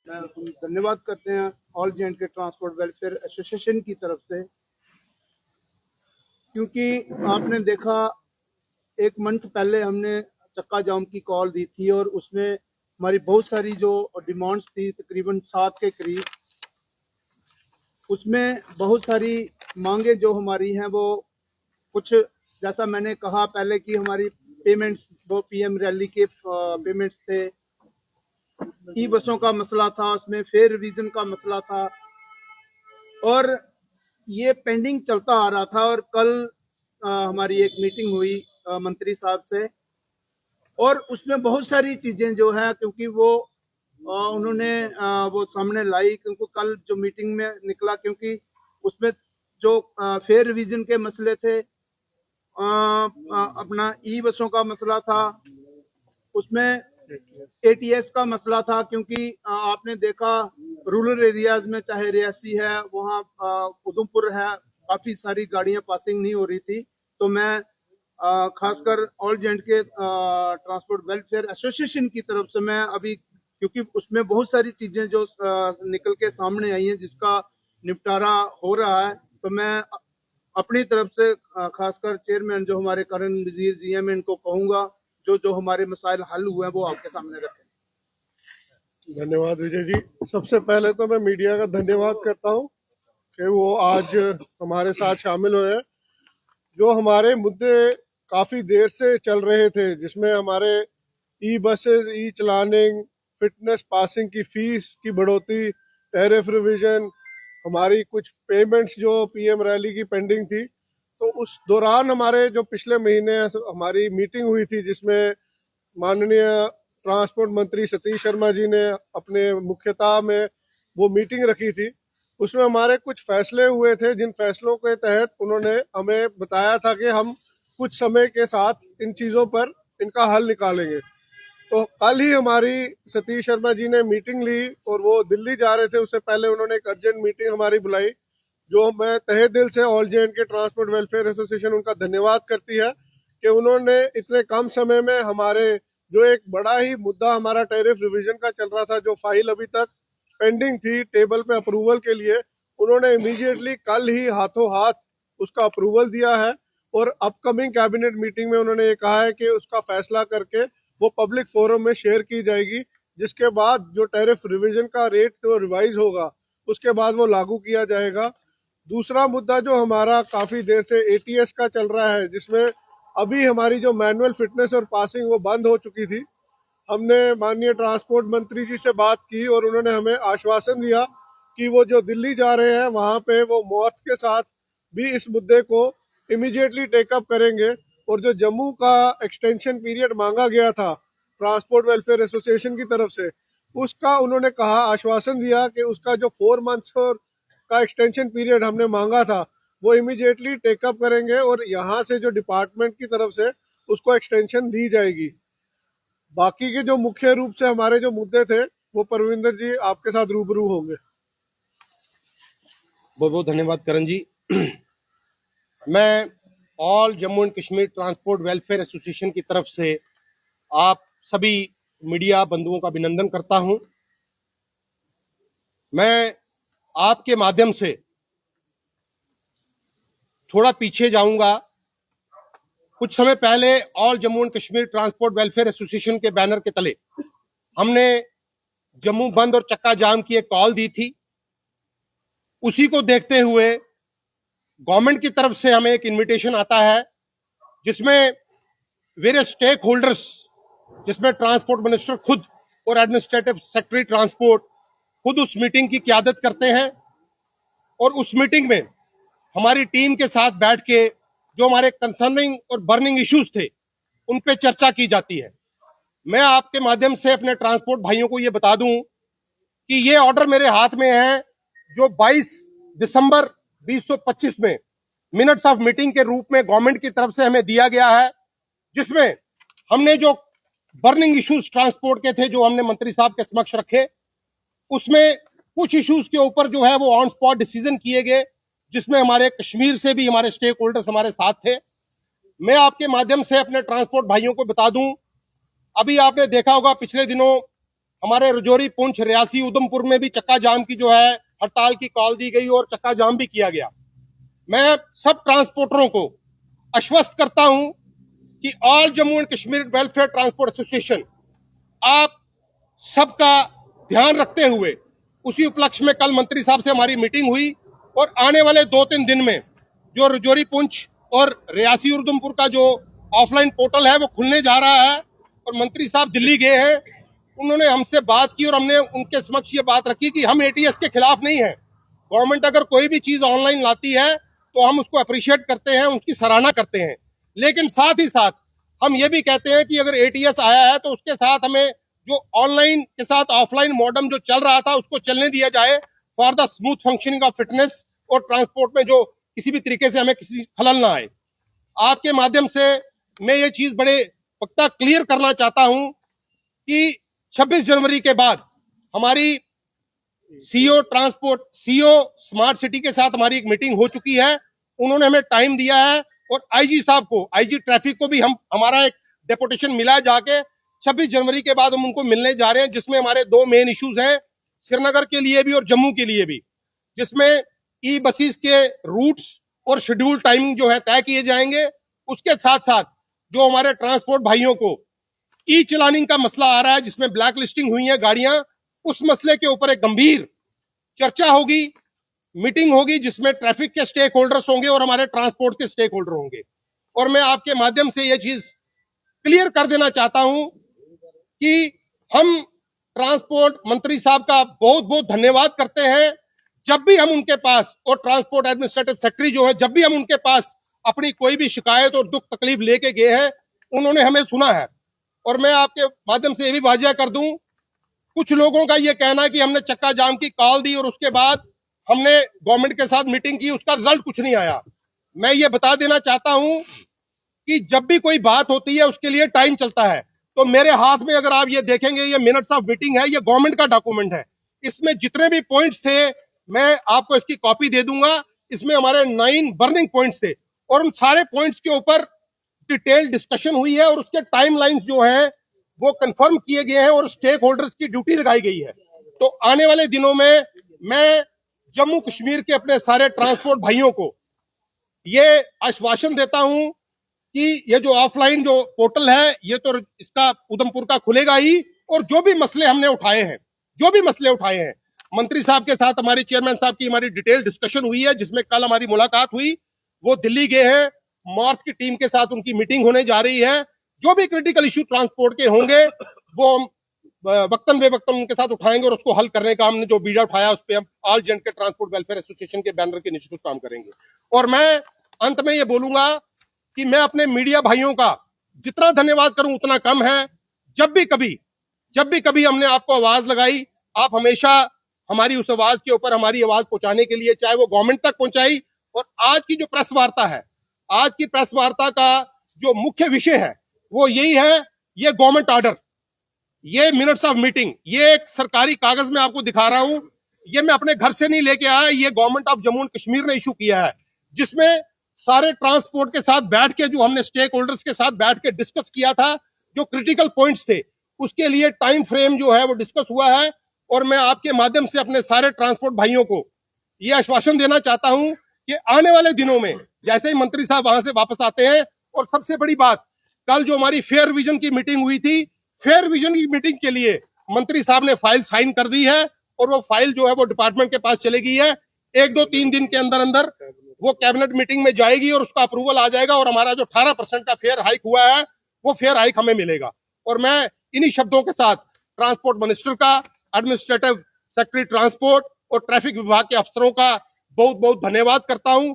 हम धन्यवाद करते हैं ऑल जे&के ट्रांसपोर्ट वेलफेयर एसोसिएशन की तरफ से, क्योंकि आपने देखा एक मंथ पहले हमने चक्का जाम की कॉल दी थी और उसमें हमारी बहुत सारी जो डिमांड्स थी, तकरीबन 7 के करीब, उसमें बहुत सारी मांगे जो हमारी हैं वो कुछ, जैसा मैंने कहा पहले कि हमारी पेमेंट्स, वो पीएम रैली के पेमेंट्स थे, ई बसों का मसला था, उसमें फेयर रिवीजन का मसला था और ये पेंडिंग चलता आ रहा था। और कल हमारी एक मीटिंग हुई मंत्री साहब से और उसमें बहुत सारी चीजें जो है, क्योंकि वो उन्होंने वो सामने लाई, क्योंकि कल जो मीटिंग में निकला, क्योंकि उसमें जो फेयर रिवीजन के मसले थे, अपना ई बसों का मसला था, उसमें एटीएस का मसला था, क्योंकि आपने देखा रूरल एरियाज में, चाहे रियासी है, वहाँ उधमपुर है, काफी सारी गाड़ियां पासिंग नहीं हो रही थी। तो मैं खासकर ऑल जे&के ट्रांसपोर्ट वेलफेयर एसोसिएशन की तरफ से मैं अभी, क्योंकि उसमें बहुत सारी चीजें जो निकल के सामने आई हैं जिसका निपटारा हो रहा है, तो मैं अपनी तरफ से खासकर चेयरमैन जो हमारे करण वजीर जी हैं, मैं इनको कहूंगा जो जो हमारे मसाइल हल हुए हैं वो आपके सामने रखें। धन्यवाद विजय जी। सबसे पहले तो मैं मीडिया का धन्यवाद करता हूं कि वो आज हमारे साथ शामिल हुए हैं। जो हमारे मुद्दे काफ़ी देर से चल रहे थे, जिसमें हमारे ई बसेस, ई चलानिंग, फिटनेस पासिंग की फीस की बढ़ोतरी, टैरिफ रिवीजन, हमारी कुछ पेमेंट्स जो पीएम रैली की पेंडिंग थी, तो उस दौरान हमारे जो पिछले महीने हमारी मीटिंग हुई थी, जिसमें माननीय ट्रांसपोर्ट मंत्री सतीश शर्मा जी ने अपने मुख्यता में वो मीटिंग रखी थी। उसमें हमारे कुछ फैसले हुए थे, जिन फैसलों के तहत उन्होंने हमें बताया था कि हम कुछ समय के साथ इन चीज़ों पर इनका हल निकालेंगे। तो कल ही हमारी सतीश शर्मा जी ने मीटिंग ली और वो दिल्ली जा रहे थे, उससे पहले उन्होंने एक अर्जेंट मीटिंग हमारी बुलाई, जो मैं तहे दिल से ऑल जे&के ट्रांसपोर्ट वेलफेयर एसोसिएशन उनका धन्यवाद करती है कि उन्होंने इतने कम समय में हमारे जो एक बड़ा ही मुद्दा हमारा टैरिफ रिवीजन का चल रहा था, जो फाइल अभी तक पेंडिंग थी टेबल पे अप्रूवल के लिए, उन्होंने इमीडिएटली कल ही हाथों हाथ उसका अप्रूवल दिया है। और अपकमिंग कैबिनेट मीटिंग में उन्होंने ये कहा है कि उसका फैसला करके वो पब्लिक फोरम में शेयर की जाएगी, जिसके बाद जो टैरिफ रिवीजन का रेट जो रिवाइज होगा उसके बाद वो लागू किया जाएगा। दूसरा मुद्दा जो हमारा काफ़ी देर से एटीएस का चल रहा है, जिसमें अभी हमारी जो मैनुअल फिटनेस और पासिंग वो बंद हो चुकी थी। हमने माननीय ट्रांसपोर्ट मंत्री जी से बात की और उन्होंने हमें आश्वासन दिया कि वो जो दिल्ली जा रहे हैं वहाँ पे वो मौत के साथ भी इस मुद्दे को इमीडिएटली टेकअप करेंगे। और जो जम्मू का एक्सटेंशन पीरियड मांगा गया था ट्रांसपोर्ट वेलफेयर एसोसिएशन की तरफ से, उसका उन्होंने कहा, आश्वासन दिया कि उसका जो 4 मंथ्स का एक्सटेंशन पीरियड हमने मांगा था वो इमीडिएटली टेकअप करेंगे और यहाँ से जो डिपार्टमेंट की तरफ से उसको एक्सटेंशन दी जाएगी। बाकी के जो मुख्य रूप से हमारे जो मुद्दे थे वो परविंदर जी आपके साथ रूबरू होंगे। बहुत बहुत धन्यवाद करण जी। मैं all Jammu and Kashmir transport welfare association की तरफ से आप सभी मीडिया बंधुओं का अभिनंदन करता हूं। मैं आपके माध्यम से थोड़ा पीछे जाऊंगा। कुछ समय पहले all Jammu and Kashmir transport welfare association के बैनर के तले हमने जम्मू बंद और चक्का जाम की एक कॉल दी थी। उसी को देखते हुए गवर्नमेंट की तरफ से हमें एक इनविटेशन आता है, जिसमें वेरियस स्टेक होल्डर्स, जिसमें ट्रांसपोर्ट मिनिस्टर खुद और एडमिनिस्ट्रेटिव सेक्रेटरी ट्रांसपोर्ट खुद उस मीटिंग की क़यादत करते हैं। और उस मीटिंग में हमारी टीम के साथ बैठ के जो हमारे कंसर्निंग और बर्निंग इश्यूज थे उन पे चर्चा की जाती है। मैं आपके माध्यम से अपने ट्रांसपोर्ट भाइयों को ये बता दूं कि ये ऑर्डर मेरे हाथ में है, जो 22 दिसंबर 2025 में मिनट्स ऑफ मीटिंग के रूप में गवर्नमेंट की तरफ से हमें दिया गया है, जिसमें हमने जो बर्निंग इश्यूज ट्रांसपोर्ट के थे जो हमने मंत्री साहब के समक्ष रखे, उसमें कुछ इश्यूज के ऊपर जो है वो ऑन स्पॉट डिसीजन किए गए, जिसमें हमारे कश्मीर से भी हमारे स्टेक होल्डर्स हमारे साथ थे। मैं आपके माध्यम से अपने ट्रांसपोर्ट भाइयों को बता दूं, अभी आपने देखा होगा पिछले दिनों हमारे रजौरी, पुंछ, रियासी, उधमपुर में भी चक्का जाम की जो है हड़ताल की कॉल दी गई और चक्का जाम भी किया गया। मैं सब ट्रांसपोर्टरों को आश्वस्त करता हूं कि all Jammu and Kashmir welfare transport association आप सबका ध्यान रखते हुए उसी उपलक्ष्य में कल मंत्री साहब से हमारी मीटिंग हुई और आने वाले 2-3 दिन में जो रजौरी, पुंछ और रियासी और उधमपुर का जो ऑफलाइन पोर्टल है वो खुलने जा रहा है। और मंत्री साहब दिल्ली गए हैं, उन्होंने हमसे बात की और हमने उनके समक्ष ये बात रखी कि हम एटीएस के खिलाफ नहीं है। गवर्नमेंट अगर कोई भी चीज ऑनलाइन लाती है तो हम उसको अप्रिशिएट करते हैं, उसकी सराहना करते हैं, लेकिन साथ ही साथ हम ये भी कहते हैं कि अगर एटीएस आया है तो उसके साथ हमें जो ऑनलाइन के साथ ऑफलाइन मॉडम जो चल रहा था उसको चलने दिया जाए for the smooth functioning of fitness और ट्रांसपोर्ट में जो किसी भी तरीके से हमें किसी खलल ना आए। आपके माध्यम से मैं ये चीज बड़े पक्का क्लियर करना चाहता हूं कि 26 जनवरी के बाद हमारी CO transport, CO smart city के साथ हमारी एक मीटिंग हो चुकी है। उन्होंने हमें टाइम दिया है और आईजी साहब को, आईजी ट्रैफिक को भी हमारा एक डेपुटेशन मिला है जाके 26 जनवरी के बाद हम उनको मिलने जा रहे हैं, जिसमें हमारे 2 मेन इश्यूज हैं, श्रीनगर के लिए भी और जम्मू के लिए भी, जिसमें ई बसेस के रूट्स और शेड्यूल टाइमिंग जो है तय किए जाएंगे। उसके साथ साथ जो हमारे ट्रांसपोर्ट भाइयों को ई चलानिंग का मसला आ रहा है जिसमें ब्लैक लिस्टिंग हुई है गाड़ियां, उस मसले के ऊपर एक गंभीर चर्चा होगी, मीटिंग होगी जिसमें ट्रैफिक के स्टेक होल्डर्स होंगे और हमारे ट्रांसपोर्ट के स्टेक होल्डर होंगे। और मैं आपके माध्यम से यह चीज क्लियर कर देना चाहता हूं कि हम ट्रांसपोर्ट मंत्री साहब का बहुत बहुत धन्यवाद करते हैं। जब भी हम उनके पास, और ट्रांसपोर्ट एडमिनिस्ट्रेटिव सेक्रेटरी जो है, जब भी हम उनके पास अपनी कोई भी शिकायत और दुख तकलीफ लेके गए हैं, उन्होंने हमें सुना है। और मैं आपके माध्यम से ये भी वाजिया कर दूं, कुछ लोगों का ये कहना है कि हमने चक्का जाम की कॉल दी और उसके बाद हमने गवर्नमेंट के साथ मीटिंग की, उसका रिजल्ट कुछ नहीं आया। मैं ये बता देना चाहता हूं कि जब भी कोई बात होती है उसके लिए टाइम चलता है। तो मेरे हाथ में अगर आप ये देखेंगे, ये मिनट्स ऑफ मीटिंग है, ये गवर्नमेंट का डॉक्यूमेंट है। इसमें जितने भी पॉइंट्स थे मैं आपको इसकी कॉपी दे दूंगा। इसमें हमारे 9 बर्निंग पॉइंट्स थे और उन सारे पॉइंट्स के ऊपर डिटेल डिस्कशन हुई है और उसके टाइमलाइंस जो हैं वो कंफर्म किए गए हैं और स्टेक होल्डर्स की ड्यूटी लगाई गई है। तो आने वाले दिनों में मैं जम्मू कश्मीर के अपने सारे ट्रांसपोर्ट भाइयों को ये आश्वासन देता हूं कि ये जो ऑफलाइन जो पोर्टल है ये तो इसका उधमपुर का खुलेगा ही, और जो भी मसले हमने उठाए हैं मंत्री साहब के साथ, हमारे चेयरमैन साहब की हमारी डिटेल डिस्कशन हुई है, जिसमें कल हमारी मुलाकात हुई। वो दिल्ली गए हैं, मॉर्थ की टीम के साथ उनकी मीटिंग होने जा रही है। जो भी क्रिटिकल इश्यू ट्रांसपोर्ट के होंगे वो हम वक्तन बेवक्तन उनके साथ उठाएंगे और उसको हल करने का हमने जो बीड़ा उठाया उस पर हम ऑल जेंट के ट्रांसपोर्ट वेलफेयर एसोसिएशन के बैनर के नीचे कुछ काम करेंगे। और मैं अंत में ये बोलूंगा कि मैं अपने मीडिया भाइयों का जितना धन्यवाद करूं उतना कम है। जब भी कभी हमने आपको आवाज लगाई, आप हमेशा हमारी उस आवाज के ऊपर हमारी आवाज पहुंचाने के लिए, चाहे वो गवर्नमेंट तक पहुंचाई। और आज की जो प्रेस वार्ता है, आज की प्रेस वार्ता का जो मुख्य विषय है वो यही है, ये गवर्नमेंट ऑर्डर, ये मिनट्स ऑफ मीटिंग, ये एक सरकारी कागज में आपको दिखा रहा हूं, ये मैं अपने घर से नहीं लेके आया, ये government of Jammu and Kashmir ने इशू किया है, जिसमें सारे ट्रांसपोर्ट के साथ बैठ के, जो हमने स्टेक होल्डर्स के साथ बैठ के डिस्कस किया था, जो क्रिटिकल पॉइंट्स थे उसके लिए टाइम फ्रेम जो है वो डिस्कस हुआ है। और मैं आपके माध्यम से अपने सारे ट्रांसपोर्ट भाइयों को ये आश्वासन देना चाहता हूं कि आने वाले दिनों में जैसे ही मंत्री साहब वहां से वापस आते हैं, और सबसे बड़ी बात, कल जो हमारी फेयर विजन की मीटिंग हुई थी, फेयर विजन की मीटिंग के लिए मंत्री साहब ने फाइल साइन कर दी है और वो फाइल जो है वो डिपार्टमेंट के पास चलेगी है। 1-2-3 दिन के अंदर अंदर वो कैबिनेट मीटिंग में जाएगी और उसका अप्रूवल आ जाएगा और हमारा जो 18% का फेयर हाइक हुआ है वो फेयर हाइक हमें मिलेगा। और मैं इन्हीं शब्दों के साथ ट्रांसपोर्ट मिनिस्टर का, एडमिनिस्ट्रेटिव सेक्रेटरी ट्रांसपोर्ट और ट्रैफिक विभाग के अफसरों का बहुत बहुत धन्यवाद करता हूं।